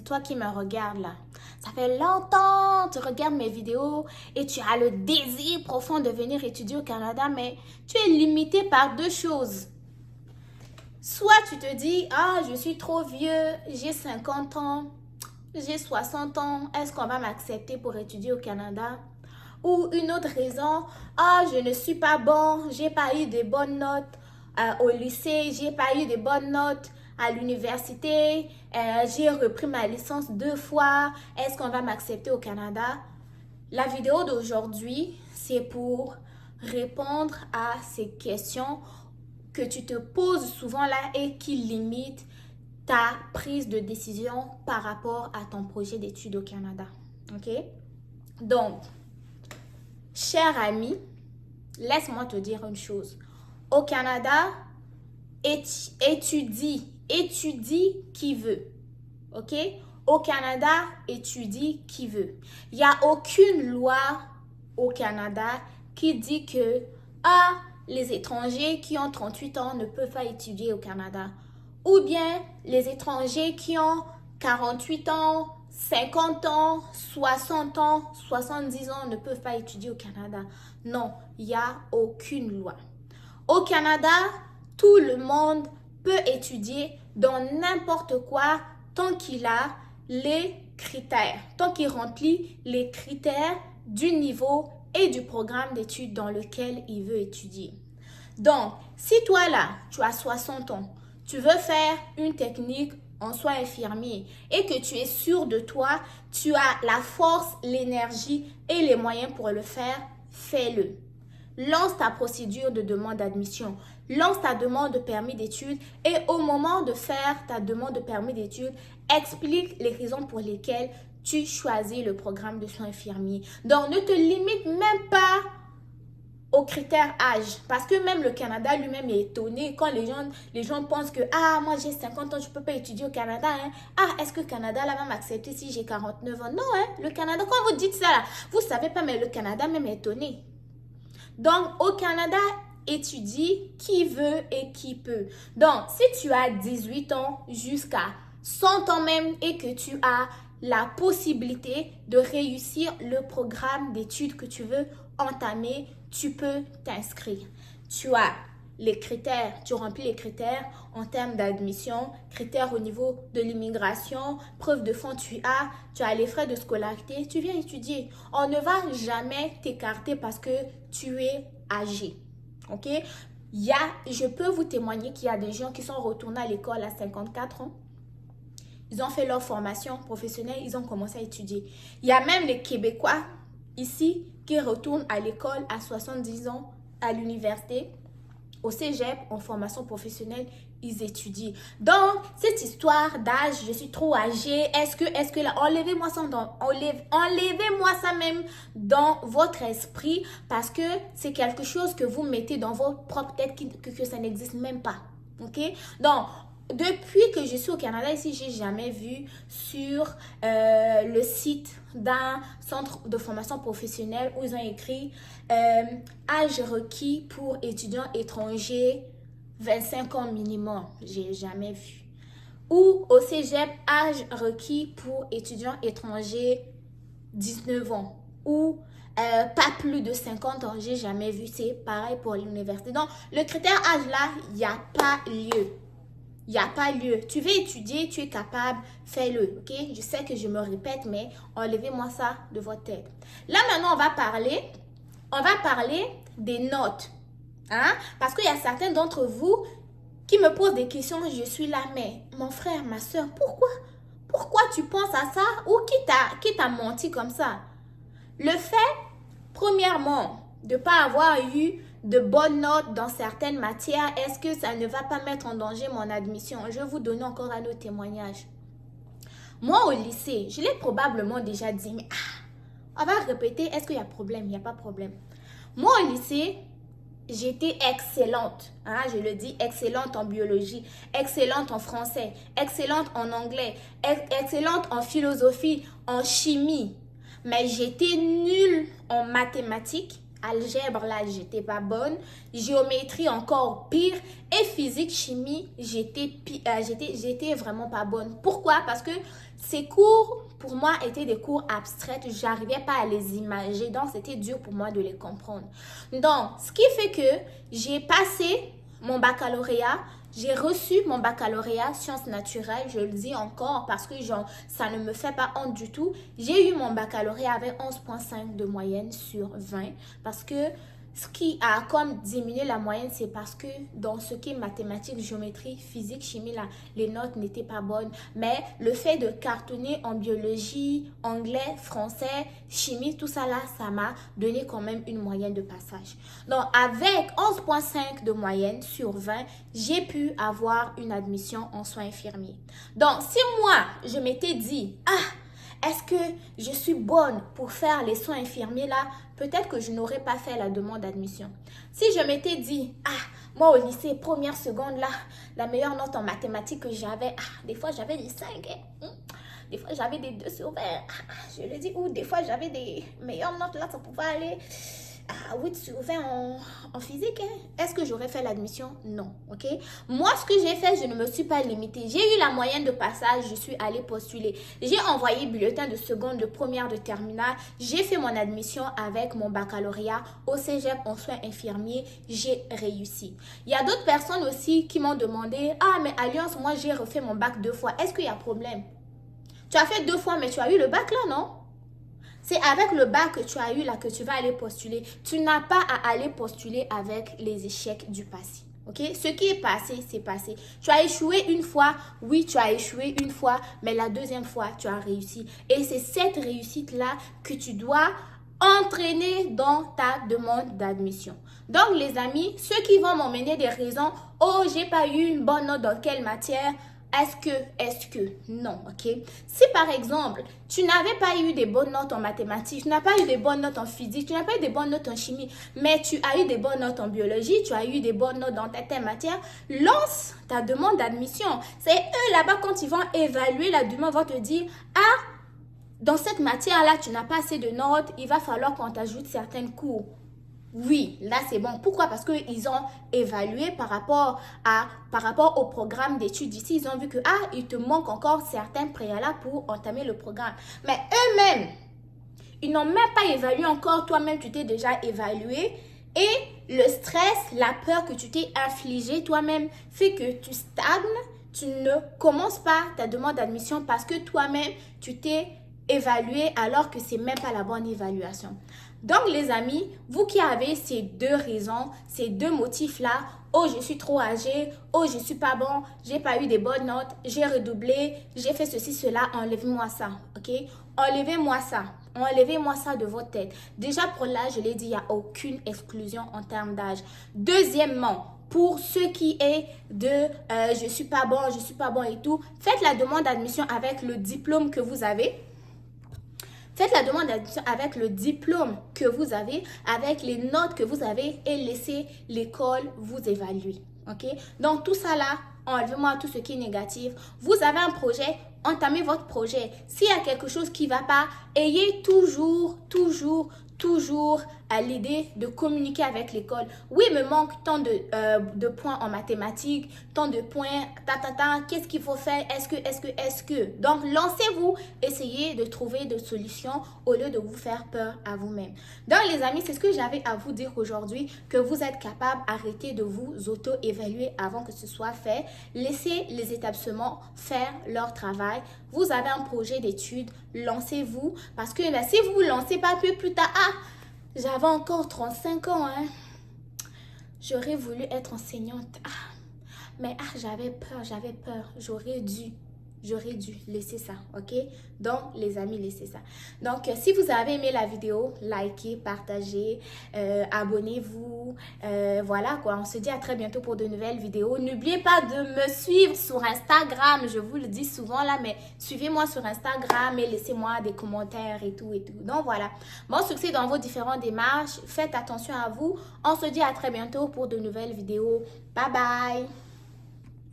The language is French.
Toi qui me regardes là, ça fait longtemps que tu regardes mes vidéos et tu as le désir profond de venir étudier au Canada, mais tu es limité par deux choses. Soit tu te dis, ah, je suis trop vieux, j'ai 50 ans, j'ai 60 ans, est-ce qu'on va m'accepter pour étudier au Canada? Ou une autre raison, ah, je ne suis pas bon, j'ai pas eu de bonnes notes au lycée, j'ai pas eu de bonnes notes à l'université, j'ai repris ma licence 2 fois, est-ce qu'on va m'accepter au Canada? La vidéo d'aujourd'hui, c'est pour répondre à ces questions que tu te poses souvent là et qui limitent ta prise de décision par rapport à ton projet d'études au Canada. OK? Donc, cher ami, laisse-moi te dire une chose. Au Canada, étudie qui veut. OK? Au Canada, étudie qui veut. Il n'y a aucune loi au Canada qui dit que les étrangers qui ont 38 ans ne peuvent pas étudier au Canada. Ou bien les étrangers qui ont 48 ans, 50 ans, 60 ans, 70 ans ne peuvent pas étudier au Canada. Non, il n'y a aucune loi. Au Canada, tout le monde peut étudier dans n'importe quoi tant qu'il a les critères, tant qu'il remplit les critères du niveau et du programme d'études dans lequel il veut étudier. Donc, si toi là, tu as 60 ans, tu veux faire une technique en soins infirmiers et que tu es sûr de toi, tu as la force, l'énergie et les moyens pour le faire, fais-le. Lance ta procédure de demande d'admission, lance ta demande de permis d'études et au moment de faire ta demande de permis d'études, explique les raisons pour lesquelles tu choisis le programme de soins infirmiers. Donc, ne te limite même pas aux critères âge. Parce que même le Canada lui-même est étonné quand les gens pensent que moi j'ai 50 ans, je ne peux pas étudier au Canada. Est-ce que le Canada là va m'accepter si j'ai 49 ans? Non, le Canada, quand vous dites ça, là, vous ne savez pas, mais le Canada même est étonné. Donc, au Canada, étudie qui veut et qui peut. Donc, si tu as 18 ans jusqu'à 100 ans même et que tu as la possibilité de réussir le programme d'études que tu veux entamer, tu peux t'inscrire. Tu as les critères, tu remplis les critères en termes d'admission, critères au niveau de l'immigration, preuve de fonds tu as les frais de scolarité, tu viens étudier. On ne va jamais t'écarter parce que tu es âgé. OK? Je peux vous témoigner qu'il y a des gens qui sont retournés à l'école à 54 ans. Ils ont fait leur formation professionnelle, ils ont commencé à étudier. Il y a même les Québécois ici qui retournent à l'école à 70 ans, à l'université, au cégep, en formation professionnelle, ils étudient. Donc, cette histoire d'âge, je suis trop âgée, est-ce que là, enlevez-moi ça même dans votre esprit parce que c'est quelque chose que vous mettez dans votre propre tête que ça n'existe même pas. OK? Donc, depuis que je suis au Canada, ici, j'ai jamais vu sur le site d'un centre de formation professionnelle où ils ont écrit âge requis pour étudiants étrangers 25 ans minimum. J'ai jamais vu. Ou au cégep, âge requis pour étudiants étrangers 19 ans. Ou pas plus de 50 ans, j'ai jamais vu. C'est pareil pour l'université. Donc, le critère âge là, il n'y a pas lieu. Il n'y a pas lieu. Tu veux étudier, tu es capable, fais-le. OK? Je sais que je me répète, mais enlevez-moi ça de votre tête. Là, maintenant, on va parler des notes. Parce qu'il y a certains d'entre vous qui me posent des questions. Je suis là, mais mon frère, ma soeur, pourquoi tu penses à ça? Ou qui t'a menti comme ça? Le fait, premièrement, de ne pas avoir eu de bonnes notes dans certaines matières, est-ce que ça ne va pas mettre en danger mon admission? Je vais vous donner encore un autre témoignage. Moi, au lycée, je l'ai probablement déjà dit, mais on va répéter, est-ce qu'il y a problème? Il n'y a pas de problème. Moi, au lycée, j'étais excellente. Je le dis, excellente en biologie, excellente en français, excellente en anglais, excellente en philosophie, en chimie. Mais j'étais nulle en mathématiques. Algèbre, là, j'étais pas bonne. Géométrie, encore pire. Et physique, chimie, j'étais vraiment pas bonne. Pourquoi? Parce que Ces cours, pour moi, étaient des cours abstraits. Je n'arrivais pas à les imager. Donc, c'était dur pour moi de les comprendre. Donc, ce qui fait que j'ai passé mon baccalauréat. J'ai reçu mon baccalauréat sciences naturelles, je le dis encore parce que ça ne me fait pas honte du tout. J'ai eu mon baccalauréat avec 11,5 de moyenne sur 20 parce que ce qui a comme diminué la moyenne, c'est parce que dans ce qui est mathématiques, géométrie, physique, chimie, là, les notes n'étaient pas bonnes. Mais le fait de cartonner en biologie, anglais, français, chimie, tout ça là, ça m'a donné quand même une moyenne de passage. Donc, avec 11,5 de moyenne sur 20, j'ai pu avoir une admission en soins infirmiers. Donc, si moi, je m'étais dit, est-ce que je suis bonne pour faire les soins infirmiers là? Peut-être que je n'aurais pas fait la demande d'admission. Si je m'étais dit, moi au lycée, première, seconde là, la meilleure note en mathématiques que j'avais, des fois j'avais des 5, des fois j'avais des 2 sur 20, je le dis, ou des fois j'avais des meilleures notes là, ça pouvait aller à 8 sur 20 en physique. Est-ce que j'aurais fait l'admission? Non, ok? Moi, ce que j'ai fait, je ne me suis pas limitée. J'ai eu la moyenne de passage, je suis allée postuler. J'ai envoyé bulletin de seconde, de première, de terminale. J'ai fait mon admission avec mon baccalauréat au cégep en soins infirmiers. J'ai réussi. Il y a d'autres personnes aussi qui m'ont demandé, mais Alliance, moi, j'ai refait mon bac 2 fois. Est-ce qu'il y a problème? Tu as fait 2 fois, mais tu as eu le bac là, non? C'est avec le bac que tu as eu là que tu vas aller postuler. Tu n'as pas à aller postuler avec les échecs du passé. Ok? Ce qui est passé, c'est passé. Tu as échoué une fois, oui, tu as échoué une fois, mais la deuxième fois, tu as réussi. Et c'est cette réussite-là que tu dois entraîner dans ta demande d'admission. Donc, les amis, ceux qui vont m'emmener des raisons, j'ai pas eu une bonne note dans quelle matière? Est-ce que, non, ok? Si par exemple, tu n'avais pas eu des bonnes notes en mathématiques, tu n'as pas eu des bonnes notes en physique, tu n'as pas eu des bonnes notes en chimie, mais tu as eu des bonnes notes en biologie, tu as eu des bonnes notes dans telle matière, lance ta demande d'admission. C'est eux là-bas, quand ils vont évaluer la demande, vont te dire, dans cette matière-là, tu n'as pas assez de notes, il va falloir qu'on t'ajoute certains cours. Oui, là c'est bon. Pourquoi? Parce qu'ils ont évalué par rapport au programme d'études ici. Ils ont vu que, il te manque encore certains préalables pour entamer le programme. Mais eux-mêmes, ils n'ont même pas évalué encore. Toi-même, tu t'es déjà évalué. Et le stress, la peur que tu t'es infligé toi-même fait que tu stagnes. Tu ne commences pas ta demande d'admission parce que toi-même, tu t'es évalué alors que c'est même pas la bonne évaluation. Donc les amis, vous qui avez ces deux raisons, ces deux motifs-là, je suis trop âgée, je suis pas bon, j'ai pas eu des bonnes notes, j'ai redoublé, j'ai fait ceci, cela, enlevez-moi ça, ok? Enlevez-moi ça de votre tête. Déjà pour l'âge, je l'ai dit, il n'y a aucune exclusion en termes d'âge. Deuxièmement, pour ce qui est de je suis pas bon et tout, faites la demande d'admission avec le diplôme que vous avez. Faites la demande d'admission avec le diplôme que vous avez, avec les notes que vous avez et laissez l'école vous évaluer. Ok? Donc, tout ça là, enlevez-moi tout ce qui est négatif. Vous avez un projet, entamez votre projet. S'il y a quelque chose qui ne va pas, ayez toujours à l'idée de communiquer avec l'école. Oui, il me manque tant de points en mathématiques, tant de points, qu'est-ce qu'il faut faire, est-ce que. Donc, lancez-vous, essayez de trouver des solutions au lieu de vous faire peur à vous-même. Donc, les amis, c'est ce que j'avais à vous dire aujourd'hui, que vous êtes capable, arrêtez de vous auto-évaluer avant que ce soit fait. Laissez les établissements faire leur travail. Vous avez un projet d'études, lancez-vous. Parce que si vous ne vous lancez pas plus tard, j'avais encore 35 ans, j'aurais voulu être enseignante. Mais j'avais peur, j'aurais dû laisser ça, ok? Donc, les amis, laissez ça. Donc, si vous avez aimé la vidéo, likez, partagez, abonnez-vous. Voilà quoi, on se dit à très bientôt pour de nouvelles vidéos. N'oubliez pas de me suivre sur Instagram, je vous le dis souvent là, mais suivez-moi sur Instagram et laissez-moi des commentaires et tout. Donc, voilà. Bon succès dans vos différentes démarches. Faites attention à vous. On se dit à très bientôt pour de nouvelles vidéos. Bye bye!